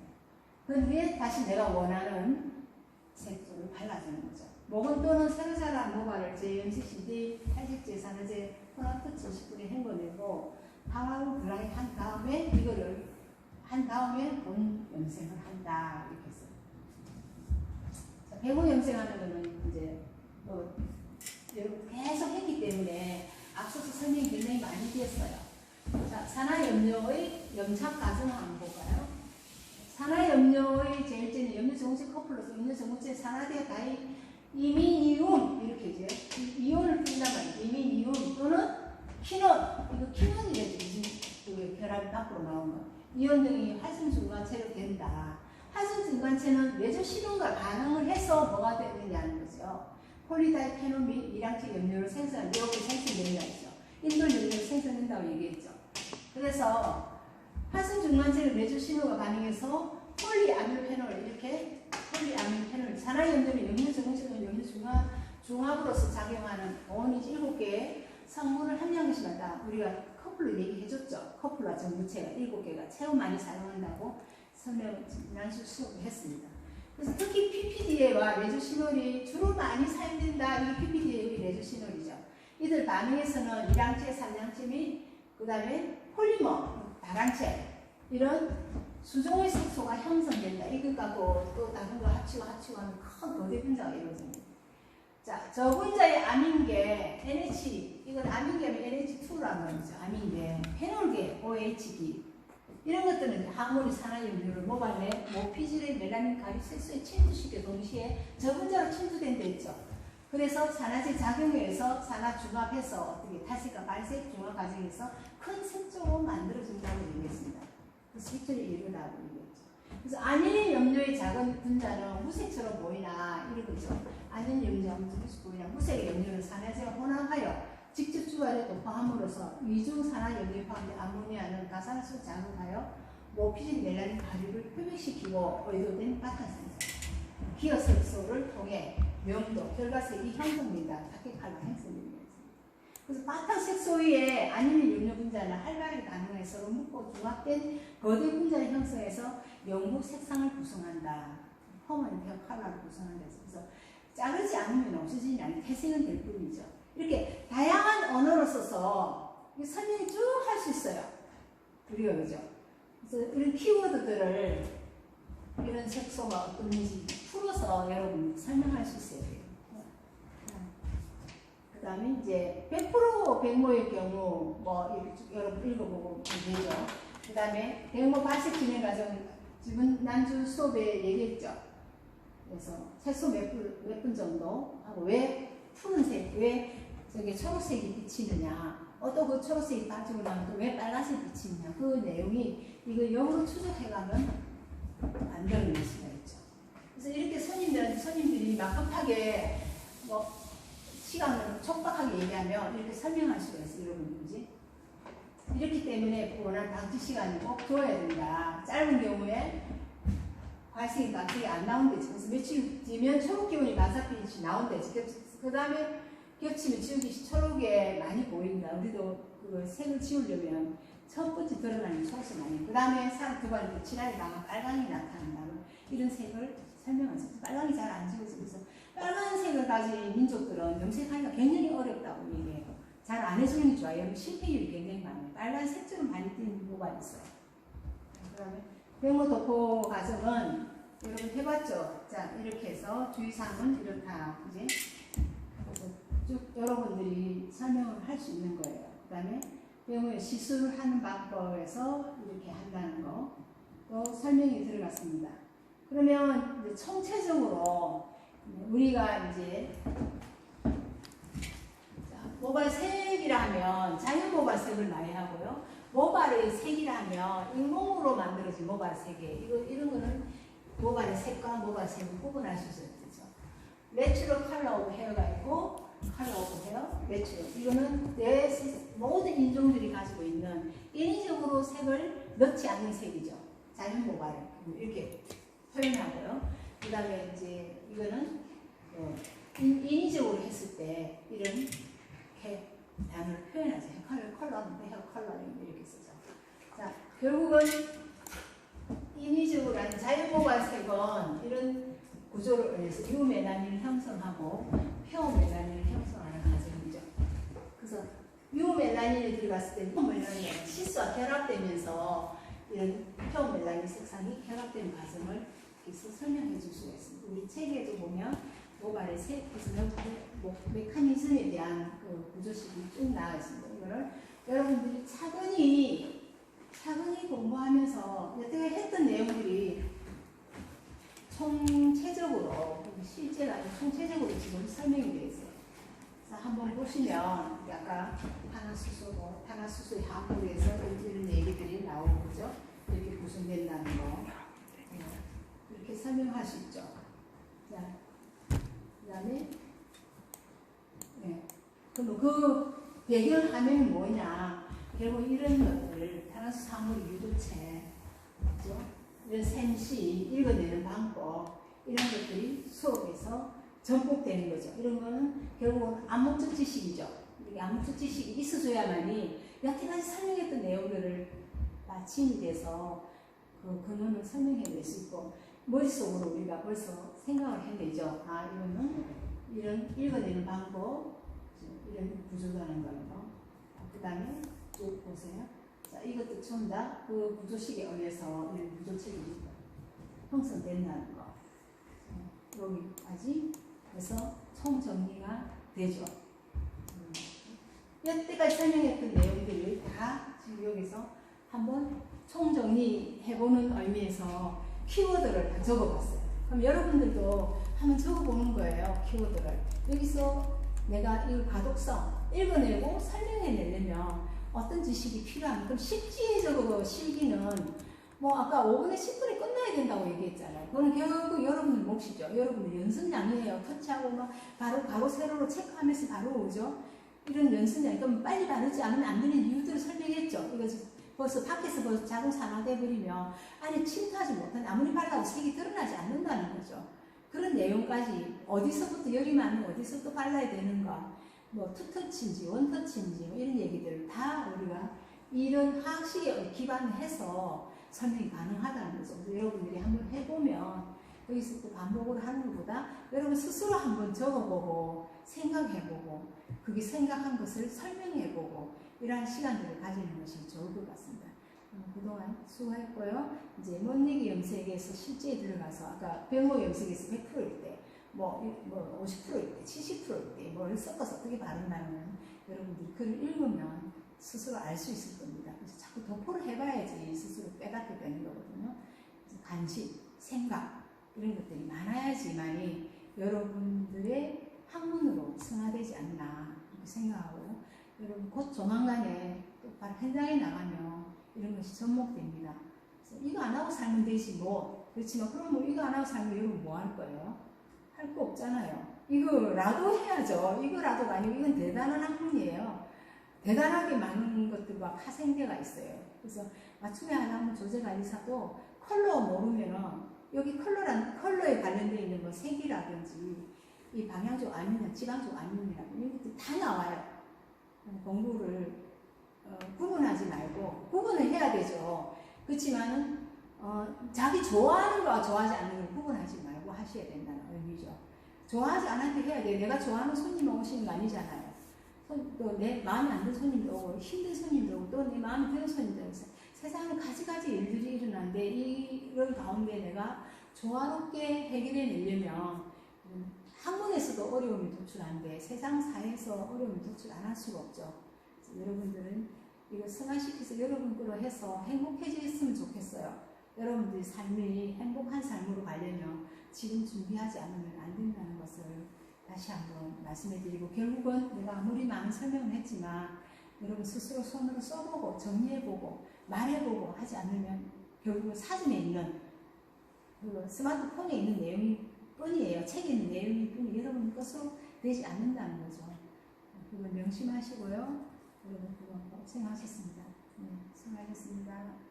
그 후에 다시 내가 원하는 목은 또는 새로 자란 모발을 제0cc 탈색제, 산화제, 혼합토치 10분에 헹궈내고 타와로 드라이 한 다음에 이거를 한 다음에 본 염색을 한다 이렇게 써요. 자, 배고 염색하는 거는 이제 뭐 계속 했기 때문에 앞서서 설명이 굉장히 많이 되었어요. 자, 산화염료의 염착 과정을 한번 볼까요? 산화염료의 제일제는 염료정제 커플로서 염료정제 산화되어 다이 이민이온 이렇게 이제 이온을 푼단 말이에요. 이민이온 또는 키논 이거 키논이래죠. 그 결합이 밖으로 나온 거. 이온 등이 활성중간체로 된다. 활성중간체는 뇌조신호가 반응을 해서 뭐가 되느냐는 거죠. 폴리다이페놀 및 이량제 염료를 생성한 뇌업을 생성된다 했죠. 인돌 염료를 생성된다고 얘기했죠. 그래서 활성중간체를 뇌조신호가 반응해서 폴리아밀페놀 이렇게 폴리아밀페놀 산화염료는 염료정제는 염료중합으로서 작용하는 어원이 7개의 성분을 함유한 것이 맞다. 우리가 커플로 얘기해줬죠. 커플과 전구체가 7개가 최고 많이 사용한다고 설명을 지난주 수업을 했습니다. 그래서 특히 PPDA와 레조시놀이 주로 많이 사용된다. 이 PPDA의 레조시놀이죠. 이들 반응에서는 이량체, 산량체 및 그 다음에 폴리머, 다량체 이런 수종의 색소가 형성된다. 이것 갖고 또 다른 거 합치고 하면 큰 거대 분자가 이루어집니다. 자, 저 분자의 아민계 NH, 이건 아민계면 NH2라는 거죠. 아민계, 페놀계 OHD 이런 것들은 항문의 산화염료를 모발 내 모피질의 멜라닌 가리 색소에 침투시켜 동시에 저 분자로 침투된다 했죠. 그래서 산화제 작용에 의해서 산화 중합해서 어떻게 탈색과 발색 중합 과정에서 큰 색조로 만들어진다고 얘기했습니다. 그 색조를 이루다고 얘기했죠. 그래서 아닐 염료의 작은 분자는 무색처럼 보이나 이런 거죠. 아닐 염료가 무색처럼 보이나 무색의 염료는 산화제와 혼합하여 직접 주발에 도파함으로써 위중 산화염료에 포함된 아모니아는 가산화수를 작용하여 모피질 멜라닌 가류를 표백시키고 의도된 바탕색소, 기어색소를 통해 명도, 결과색이 형성된다. 타케칼라 형성됩니다. 그래서 바탕색소 위에 아닐 염료 분자는 활발하게 반응해 서로 묶고 중합된 거대 분자를 형성해서 영국 색상을 구성한다. 퍼먼트 컬러를 구성한다. 그래서 자르지 않으면 없어지지 않는 태생은 될 뿐이죠. 이렇게 다양한 언어를 써서 설명이 쭉 할 수 있어요. 우리가 그죠? 그래서 이런 키워드들을 이런 색소가 어떤지 풀어서 여러분 설명할 수 있어요. 그 다음에 이제 100% 백모의 경우 뭐 여러분 읽어보고 되죠. 그 다음에 백모 발색 진행 과정 지난주 수업에 얘기했죠. 그래서 색소 몇 분 정도 하고 왜 푸른색, 왜 저기 초록색이 비치느냐, 또 그 초록색이 빠지고 나면 또 왜 빨간색이 비치느냐, 그 내용이 이거 영어로 추적해가면 안 되는 수가 있죠. 그래서 이렇게 손님들이 막 급하게 뭐 시간을 촉박하게 얘기하면 이렇게 설명할 수가 있어요, 여러분들이. 이렇기 때문에 원하는 방지 시간이 꼭 줘야 된다. 짧은 경우에 발색이 갑자기 안 나온대지. 그래서 며칠 뒤면 초록 기운이 반사빛이 나온대지. 그 다음에 겹치면 지우기 초록에 많이 보인다. 우리도 그 색을 지우려면 첫 번째 드러나는 초록색 많이. 그 다음에 사람 두 발 칠하게 나면 빨강이 나타난다. 이런 색을 설명하죠. 빨강이 잘 안 지워져서 그래서 빨간색을 가진 민족들은 염색하기가 굉장히 어렵다고 얘기해요. 잘 안 해주는 게 좋아요. 실패율이 굉장히 많아요. 빨간 색조로 많이 띄는 모발이 있어요. 그 다음에 백모 도포 과정은 여러분 해봤죠? 자, 이렇게 해서 주의사항은 이렇다. 이제 쭉 여러분들이 설명을 할 수 있는 거예요. 그 다음에 백모의 시술을 하는 방법에서 이렇게 한다는 거 또 설명이 들어갔습니다. 그러면 이제 총체적으로 우리가 이제 모발 색이라면 자연 모발 색을 많이 하고요. 모발의 색이라면 인공으로 만들어진 모발 색에 이런 거는 모발의 색과 모발 색을 구분할 수 있어요. 내추럴 컬러 오브 헤어가 있고 컬러 오브 헤어, 내추럴. 이거는 모든 인종들이 가지고 있는 인위적으로 색을 넣지 않는 색이죠. 자연 모발을 이렇게 표현하고요. 그 다음에 이제 이거는 인위적으로 했을 때 이런 단어를 표현하죠. 컬러는 헤어 컬러 이렇게 쓰죠. 자, 결국은 인위적으로 아닌 자연 모발 색은 이런 구조를 의해서 유메라닌을 형성하고 표메라닌을 형성하는 과정이죠. 그래서 유메라닌이 들어갔을 때 표메라닌이 시스와 결합되면서 이런 표멜라닌 색상이 결합된 과정을 여기서 설명해 줄 수가 있습니다. 우리 책에도 보면 모발의 메커니즘에 대한 그 구조식이 쭉 나와 있습니다. 이거를 여러분들이 차근히 공부하면서 여태까지 했던 내용들이 총체적으로 실제로 아주 총체적으로 지금 설명이 되어 있어요. 그래서 한번 보시면 아까 탄화수소 화학물에서 이런 얘기들이 나오고 그죠? 이렇게 구성된다는 거 이렇게 설명할 수 있죠. 자, 그다음에 그럼 그 배경화면이 뭐냐? 결국 이런 것들 탄화수소 화물 유도체, 그죠? 이런 생시 읽어내는 방법 이런 것들이 수업에서 전복되는 거죠. 이런 거는 결국은 암묵적 지식이죠. 암묵적 지식이 있어줘야만이 여태까지 설명했던 내용들을 마침이 돼서 그 근원을 설명해낼 수 있고 머릿속으로 우리가 벌써 생각을 해내죠. 아, 이거는 이런 읽어내는 방법, 이런 구조라는 거. 그 다음에 또 보세요. 자, 이것도 전부 다 그 구조식에 의해서 이런 구조체들이 형성된다는 거. 여기까지 해서 총정리가 되죠. 여태까지 설명했던 내용들을 다 지금 여기서 한번 총정리해보는 의미에서 키워드를 다 적어봤어요. 그럼 여러분들도 한번 적어보는 거예요. 키워드를. 여기서 내가 이 가독성 읽어내고 설명해내려면 어떤 지식이 필요한가? 그럼 실질적으로 실기는 뭐 아까 5분에 10분에 끝나야 된다고 얘기했잖아요. 그건 결국 여러분들 몫이죠. 여러분들 연습량이에요. 터치하고 막 바로 세로로 체크하면서 바로 오죠. 이런 연습량. 그럼 빨리 바르지 않으면 안 되는 이유들을 설명했죠. 이거 벌써 밖에서 벌써 자동산화돼 버리면 안에 침투하지 못하는 아무리 발라도 색이 드러나지 않는다는 거죠. 그런 내용까지 어디서부터 열이 많은 어디서부터 발라야 되는가, 뭐 투터치인지 원터치인지 뭐 이런 얘기들을 다 우리가 이런 화학식에 기반을 해서 설명이 가능하다는 거죠. 그래서 여러분들이 한번 해보면 여기서 또 반복을 하는 것보다 여러분 스스로 한번 적어보고 생각해보고 그게 생각한 것을 설명해보고 이러한 시간들을 가지는 것이 좋을 것 같습니다. 그동안 수고했고요. 이제 먼얘기 염색에서 실제에 들어가서 아까 병모 염색에서 100%일 때, 뭐 50%일 때, 70%일 때 뭐를 섞어서 어떻게 바른다는 여러분들이 글을 읽으면 스스로 알 수 있을 겁니다. 그래서 자꾸 도포를 해봐야지 스스로 깨닫게 되는 거거든요. 그래서 관심, 생각 이런 것들이 많아야지만이 여러분들의 학문으로 승화되지 않나 이렇게 생각하고 여러분 곧 조만간에 또 바로 현장에 나가면 이런 것이 접목됩니다. 그래서 이거 안 하고 살면 되지 뭐. 그렇지만 그럼 뭐 이거 안 하고 살면 여러분 뭐 할 거예요? 할 거 없잖아요. 이거라도 해야죠. 이거라도가 아니고 이건 대단한 학문이에요. 대단하게 많은 것들과 파생대가 있어요. 그래서 맞춤에 하려면 조제관리사도 컬러 모르면은 여기 컬러에 관련되어 있는 뭐 색이라든지 이 방향적 암이나 지방적 암이라든지 이런 것들이 다 나와요. 공부를 구분하지 말고 구분을 해야 되죠. 그렇지만은 자기 좋아하는 거와 좋아하지 않는 걸 구분하지 말고 하셔야 된다는 의미죠. 좋아하지 않아도 해야 돼요. 내가 좋아하는 손님 오시는 거 아니잖아요. 또 내 마음에 안 드는 손님도 오고 힘든 손님도 오고 또 내 마음에 드는 손님도 오고 세상에 가지가지 일들이 일어나는데 이런 가운데 내가 조화롭게 해결해내려면 학문에서도 어려움이 도출하는데 세상 사회에서 어려움이 도출 안 할 수가 없죠. 여러분들은 이거 승화시켜서 여러분 거로 해서 행복해지셨으면 좋겠어요. 여러분들의 삶이 행복한 삶으로 가려면 지금 준비하지 않으면 안 된다는 것을 다시 한번 말씀해 드리고 결국은 내가 아무리 많은 설명을 했지만 여러분 스스로 손으로 써보고 정리해보고 말해보고 하지 않으면 결국은 사진에 있는 그 스마트폰에 있는 내용이 뿐이에요. 책에 있는 내용이 뿐이 여러분 것으로 되지 않는다는 거죠. 그걸 명심하시고요. 여러분 그거 꼭 생각하셨습니다. 수고하셨습니다.